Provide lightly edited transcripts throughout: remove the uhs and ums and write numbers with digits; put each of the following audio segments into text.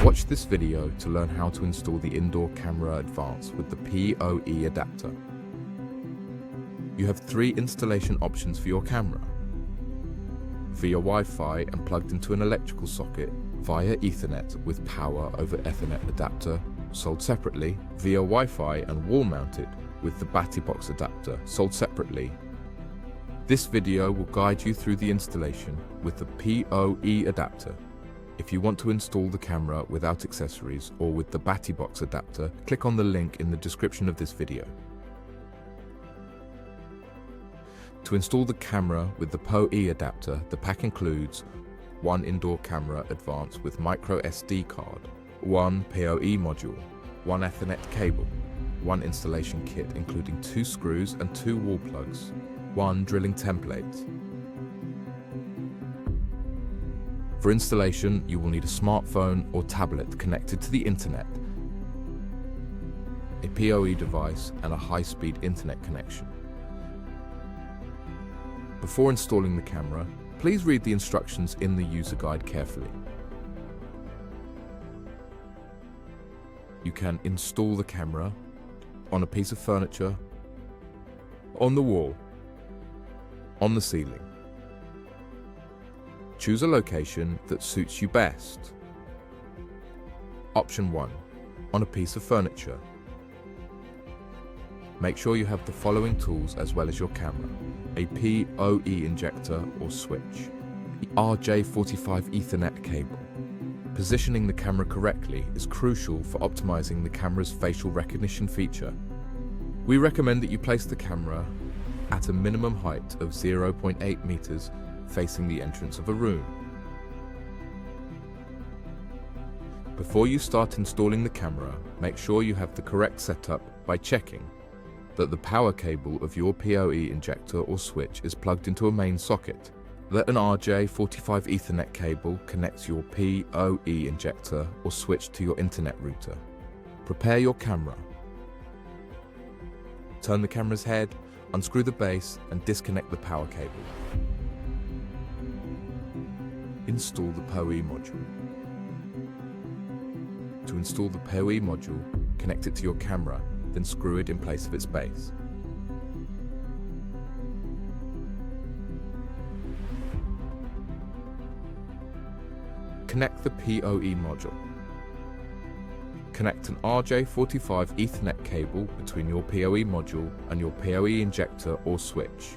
Watch this video to learn how to install the Indoor Camera Advance with the POE adapter. You have 3 installation options for your camera: via Wi-Fi and plugged into an electrical socket, via Ethernet with power over Ethernet adapter sold separately, via Wi-Fi and wall-mounted with the battery box adapter sold separately. This video will guide you through the installation with the POE adapter. If you want to install the camera without accessories or with the battery box adapter, click on the link in the description of this video. To install the camera with the POE adapter, the pack includes 1 Indoor Camera Advance with micro SD card, 1 POE module, 1 Ethernet cable, 1 installation kit including 2 screws and 2 wall plugs, 1 drilling template. For installation, you will need a smartphone or tablet connected to the internet, a POE device and a high-speed internet connection. Before installing the camera, please read the instructions in the user guide carefully. You can install the camera on a piece of furniture, on the wall, on the ceiling. Choose a location that suits you best. Option 1. On a piece of furniture. Make sure you have the following tools as well as your camera: a POE injector or switch, the RJ45 Ethernet cable. Positioning the camera correctly is crucial for optimizing the camera's facial recognition feature. We recommend that you place the camera at a minimum height of 0.8 meters facing the entrance of a room. Before you start installing the camera, make sure you have the correct setup by checking that the power cable of your POE injector or switch is plugged into a main socket, that an RJ45 Ethernet cable connects your POE injector or switch to your internet router. Prepare your camera. Turn the camera's head, unscrew the base and disconnect the power cable. Install the POE module. To install the POE module, connect it to your camera, then screw it in place of its base. Connect the POE module. Connect an RJ45 Ethernet cable between your POE module and your POE injector or switch.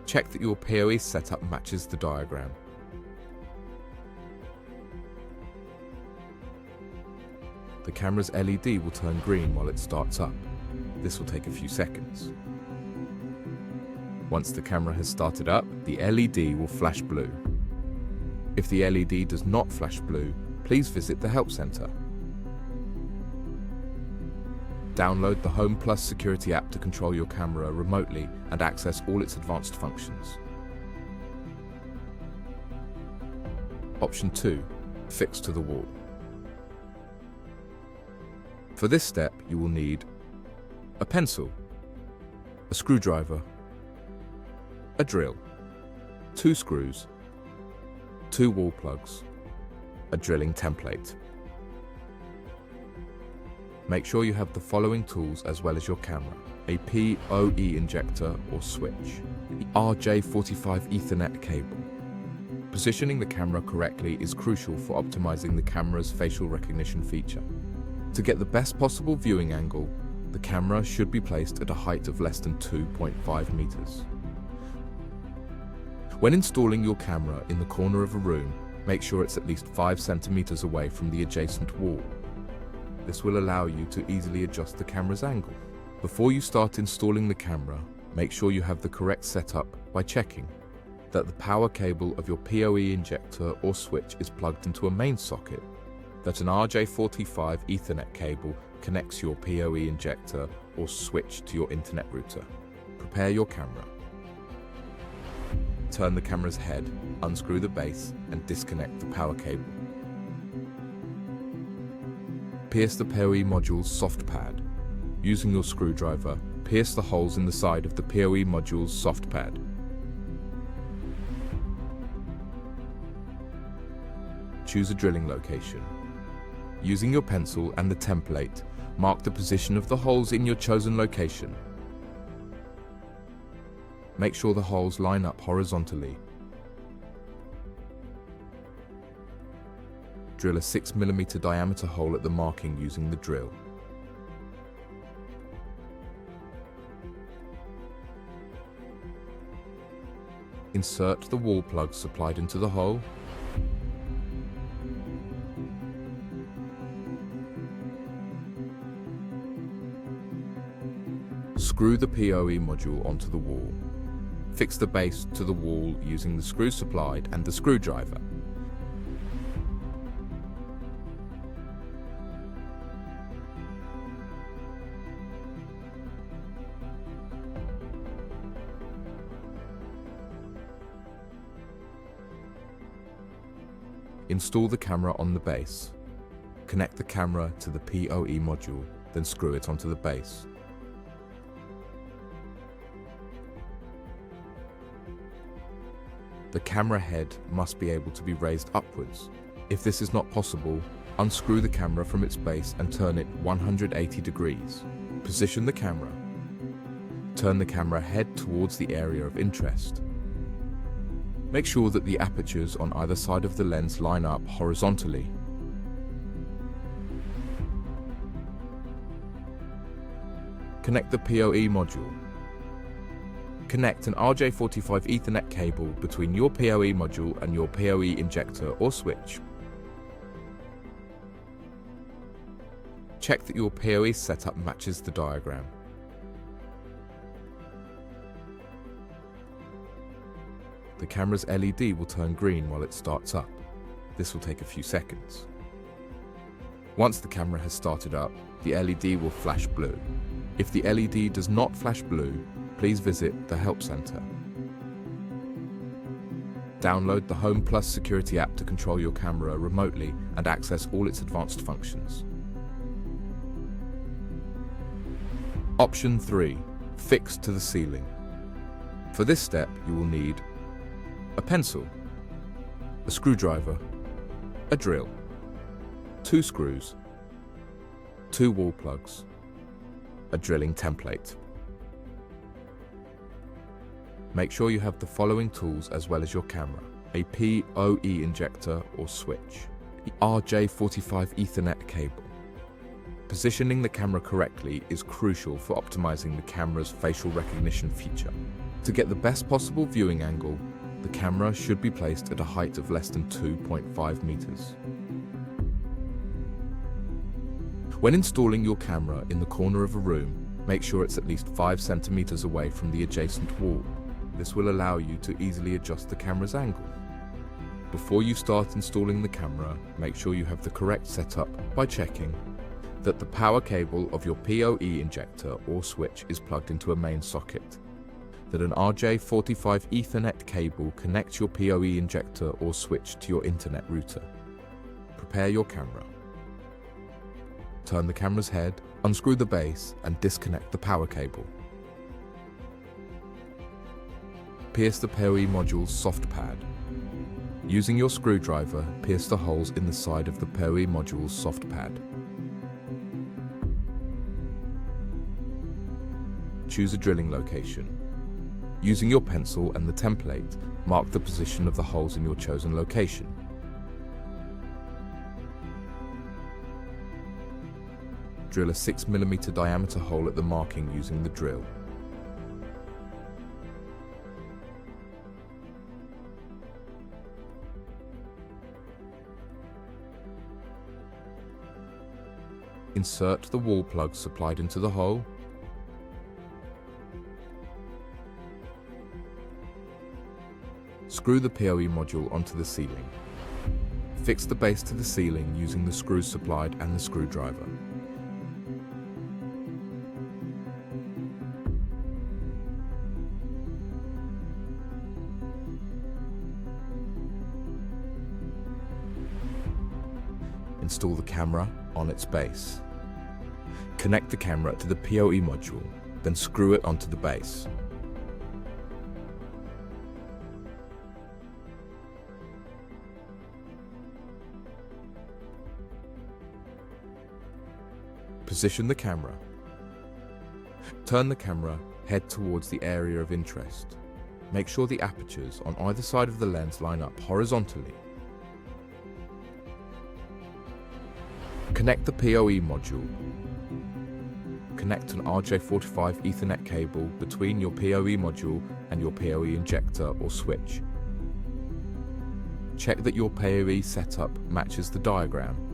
Check that your POE setup matches the diagram. The camera's LED will turn green while it starts up. This will take a few seconds. Once the camera has started up, the LED will flash blue. If the LED does not flash blue, please visit the Help Center. Download the Home Plus security app to control your camera remotely and access all its advanced functions. Option 2. Fix to the wall. For this step, you will need a pencil, a screwdriver, a drill, 2 screws, 2 wall plugs, a drilling template. Make sure you have the following tools as well as your camera: a POE injector or switch, the RJ45 Ethernet cable. Positioning the camera correctly is crucial for optimizing the camera's facial recognition feature. To get the best possible viewing angle, the camera should be placed at a height of less than 2.5 meters. When installing your camera in the corner of a room, make sure it's at least 5 centimeters away from the adjacent wall. This will allow you to easily adjust the camera's angle. Before you start installing the camera, make sure you have the correct setup by checking that the power cable of your POE injector or switch is plugged into a main socket, that an RJ45 Ethernet cable connects your POE injector or switch to your internet router. Prepare your camera. Turn the camera's head, unscrew the base and disconnect the power cable. Pierce the POE module's soft pad. Using your screwdriver, pierce the holes in the side of the POE module's soft pad. Choose a drilling location. Using your pencil and the template, mark the position of the holes in your chosen location. Make sure the holes line up horizontally. Drill a 6 mm diameter hole at the marking using the drill. Insert the wall plug supplied into the hole. Screw the POE module onto the wall. Fix the base to the wall using the screw supplied and the screwdriver. Install the camera on the base. Connect the camera to the POE module, then screw it onto the base. The camera head must be able to be raised upwards. If this is not possible, unscrew the camera from its base and turn it 180 degrees. Position the camera. Turn the camera head towards the area of interest. Make sure that the apertures on either side of the lens line up horizontally. Connect the POE module. Connect an RJ45 Ethernet cable between your POE module and your POE injector or switch. Check that your POE setup matches the diagram. The camera's LED will turn green while it starts up. This will take a few seconds. Once the camera has started up, the LED will flash blue. If the LED does not flash blue, please visit the Help Center. Download the Home Plus security app to control your camera remotely and access all its advanced functions. Option 3. Fix to the ceiling. For this step, you will need a pencil, a screwdriver, a drill, 2 screws, 2 wall plugs, a drilling template. Make sure you have the following tools as well as your camera: a POE injector or switch, the RJ45 Ethernet cable. Positioning the camera correctly is crucial for optimizing the camera's facial recognition feature. To get the best possible viewing angle, the camera should be placed at a height of less than 2.5 meters. When installing your camera in the corner of a room, make sure it's at least 5 centimeters away from the adjacent wall. This will allow you to easily adjust the camera's angle. Before you start installing the camera, make sure you have the correct setup by checking that the power cable of your POE injector or switch is plugged into a main socket, that an RJ45 Ethernet cable connects your POE injector or switch to your internet router. Prepare your camera. Turn the camera's head, unscrew the base, and disconnect the power cable. Pierce the POE module's soft pad. Using your screwdriver, pierce the holes in the side of the POE module's soft pad. Choose a drilling location. Using your pencil and the template, mark the position of the holes in your chosen location. Drill a 6 mm diameter hole at the marking using the drill. Insert the wall plug supplied into the hole. Screw the POE module onto the ceiling. Fix the base to the ceiling using the screws supplied and the screwdriver. Install the camera on its base. Connect the camera to the POE module. then screw it onto the base. Position the camera. Turn the camera head towards the area of interest. Make sure the apertures on either side of the lens line up horizontally. Connect the POE module. Connect an RJ45 Ethernet cable between your POE module and your POE injector or switch. Check that your POE setup matches the diagram.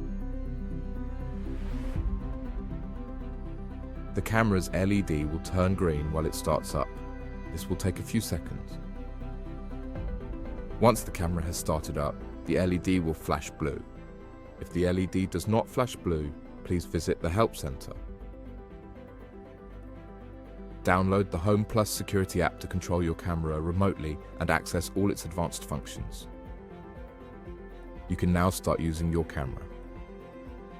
The camera's LED will turn green while it starts up. This will take a few seconds. Once the camera has started up, the LED will flash blue. If the LED does not flash blue, please visit the Help Center. Download the Home Plus security app to control your camera remotely and access all its advanced functions. You can now start using your camera.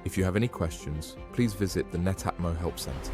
If you have any questions, please visit the Netatmo Help Center.